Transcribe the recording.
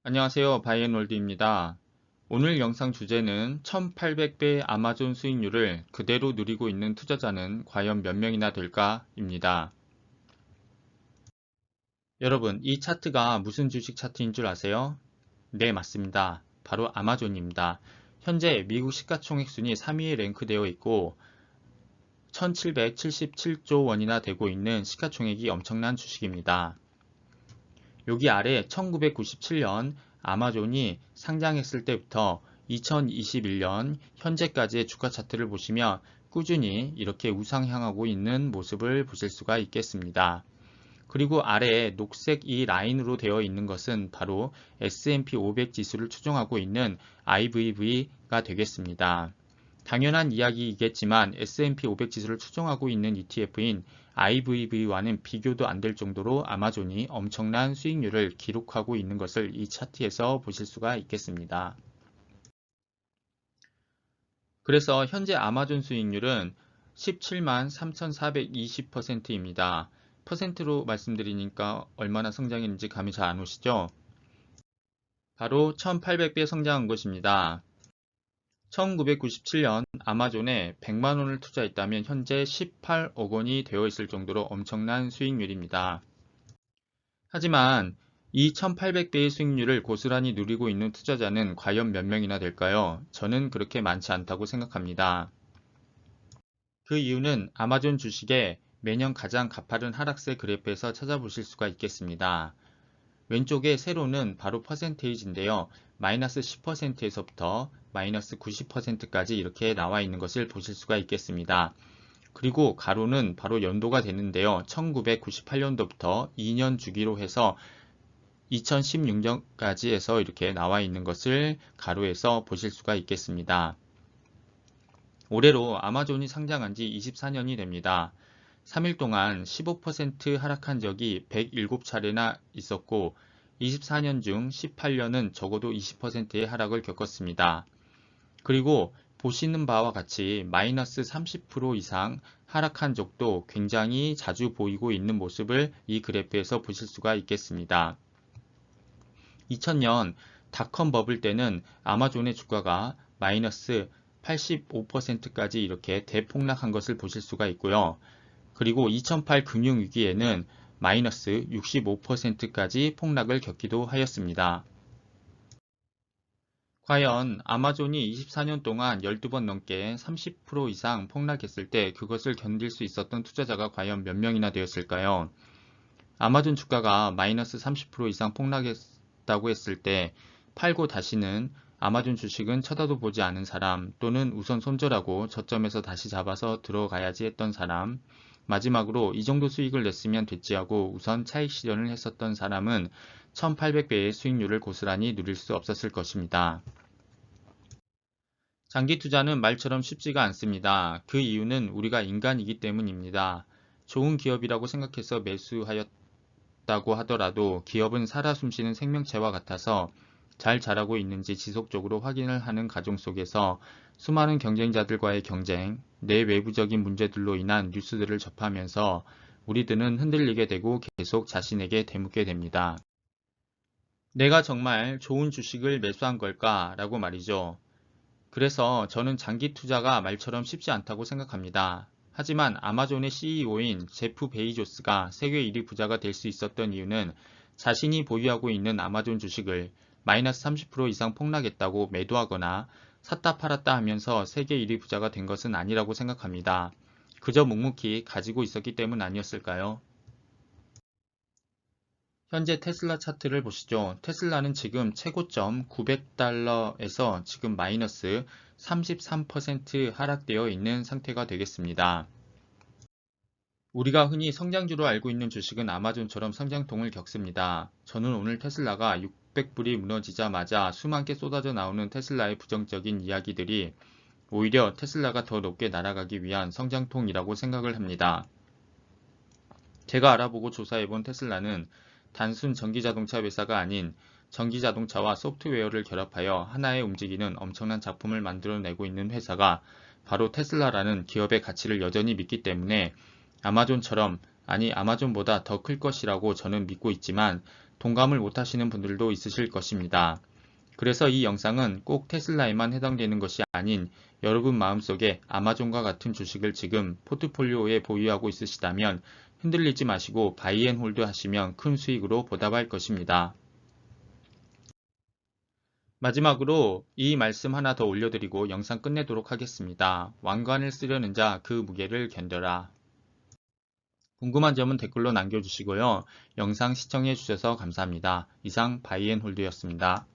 안녕하세요. 바이앤월드입니다. 오늘 영상 주제는 1800배 아마존 수익률을 그대로 누리고 있는 투자자는 과연 몇 명이나 될까?입니다. 여러분, 이 차트가 무슨 주식 차트인 줄 아세요? 네, 맞습니다. 바로 아마존입니다. 현재 미국 시가총액 순위 3위에 랭크되어 있고 1777조 원이나 되고 있는 시가총액이 엄청난 주식입니다. 여기 아래 1997년 아마존이 상장했을 때부터 2021년 현재까지의 주가 차트를 보시면 꾸준히 이렇게 우상향하고 있는 모습을 보실 수가 있겠습니다. 그리고 아래에 녹색 이 라인으로 되어 있는 것은 바로 S&P 500 지수를 추종하고 있는 IVV가 되겠습니다. 당연한 이야기이겠지만 S&P 500 지수를 추종하고 있는 ETF인 IVV와는 비교도 안 될 정도로 아마존이 엄청난 수익률을 기록하고 있는 것을 이 차트에서 보실 수가 있겠습니다. 그래서 현재 아마존 수익률은 17만 3,420%입니다. 퍼센트로 말씀드리니까 얼마나 성장했는지 감이 잘 안 오시죠? 바로 1800배 성장한 것입니다. 1997년 아마존에 100만 원을 투자했다면 현재 18억 원이 되어 있을 정도로 엄청난 수익률입니다. 하지만 이 1800배의 수익률을 고스란히 누리고 있는 투자자는 과연 몇 명이나 될까요? 저는 그렇게 많지 않다고 생각합니다. 그 이유는 아마존 주식의 매년 가장 가파른 하락세 그래프에서 찾아보실 수가 있겠습니다. 왼쪽의 세로는 바로 퍼센테이지인데요. 마이너스 10%에서부터 마이너스 90%까지 이렇게 나와 있는 것을 보실 수가 있겠습니다. 그리고 가로는 바로 연도가 되는데요. 1998년도부터 2년 주기로 해서 2016년까지 해서 이렇게 나와 있는 것을 가로에서 보실 수가 있겠습니다. 올해로 아마존이 상장한 지 24년이 됩니다. 3일 동안 15% 하락한 적이 107차례나 있었고 24년 중 18년은 적어도 20%의 하락을 겪었습니다. 그리고 보시는 바와 같이 마이너스 30% 이상 하락한 적도 굉장히 자주 보이고 있는 모습을 이 그래프에서 보실 수가 있겠습니다. 2000년 닷컴 버블 때는 아마존의 주가가 마이너스 85%까지 이렇게 대폭락한 것을 보실 수가 있고요. 그리고 2008 금융위기에는 마이너스 65%까지 폭락을 겪기도 하였습니다. 과연 아마존이 24년 동안 12번 넘게 30% 이상 폭락했을 때 그것을 견딜 수 있었던 투자자가 과연 몇 명이나 되었을까요? 아마존 주가가 마이너스 30% 이상 폭락했다고 했을 때 팔고 다시는 아마존 주식은 쳐다도 보지 않은 사람 또는 우선 손절하고 저점에서 다시 잡아서 들어가야지 했던 사람 마지막으로 이 정도 수익을 냈으면 됐지 하고 우선 차익 실현을 했었던 사람은 1800배의 수익률을 고스란히 누릴 수 없었을 것입니다. 장기 투자는 말처럼 쉽지가 않습니다. 그 이유는 우리가 인간이기 때문입니다. 좋은 기업이라고 생각해서 매수하였다고 하더라도 기업은 살아 숨쉬는 생명체와 같아서 잘 자라고 있는지 지속적으로 확인을 하는 과정 속에서 수많은 경쟁자들과의 경쟁, 내 외부적인 문제들로 인한 뉴스들을 접하면서 우리들은 흔들리게 되고 계속 자신에게 되묻게 됩니다. 내가 정말 좋은 주식을 매수한 걸까? 라고 말이죠. 그래서 저는 장기 투자가 말처럼 쉽지 않다고 생각합니다. 하지만 아마존의 CEO인 제프 베이조스가 세계 1위 부자가 될 수 있었던 이유는 자신이 보유하고 있는 아마존 주식을 마이너스 30% 이상 폭락했다고 매도하거나 샀다 팔았다 하면서 세계 1위 부자가 된 것은 아니라고 생각합니다. 그저 묵묵히 가지고 있었기 때문 아니었을까요? 현재 테슬라 차트를 보시죠. 테슬라는 지금 최고점 900달러에서 지금 마이너스 33% 하락되어 있는 상태가 되겠습니다. 우리가 흔히 성장주로 알고 있는 주식은 아마존처럼 성장통을 겪습니다. 저는 오늘 테슬라가 600불이 무너지자마자 수많게 쏟아져 나오는 테슬라의 부정적인 이야기들이 오히려 테슬라가 더 높게 날아가기 위한 성장통이라고 생각을 합니다. 제가 알아보고 조사해본 테슬라는 단순 전기자동차 회사가 아닌 전기자동차와 소프트웨어를 결합하여 하나의 움직이는 엄청난 작품을 만들어내고 있는 회사가 바로 테슬라라는 기업의 가치를 여전히 믿기 때문에 아마존처럼 아마존보다 더 클 것이라고 저는 믿고 있지만 동감을 못하시는 분들도 있으실 것입니다. 그래서 이 영상은 꼭 테슬라에만 해당되는 것이 아닌 여러분 마음속에 아마존과 같은 주식을 지금 포트폴리오에 보유하고 있으시다면 흔들리지 마시고 바이앤홀드 하시면 큰 수익으로 보답할 것입니다. 마지막으로 이 말씀 하나 더 올려드리고 영상 끝내도록 하겠습니다. 왕관을 쓰려는 자 그 무게를 견뎌라. 궁금한 점은 댓글로 남겨주시고요. 영상 시청해주셔서 감사합니다. 이상 바이앤홀드였습니다.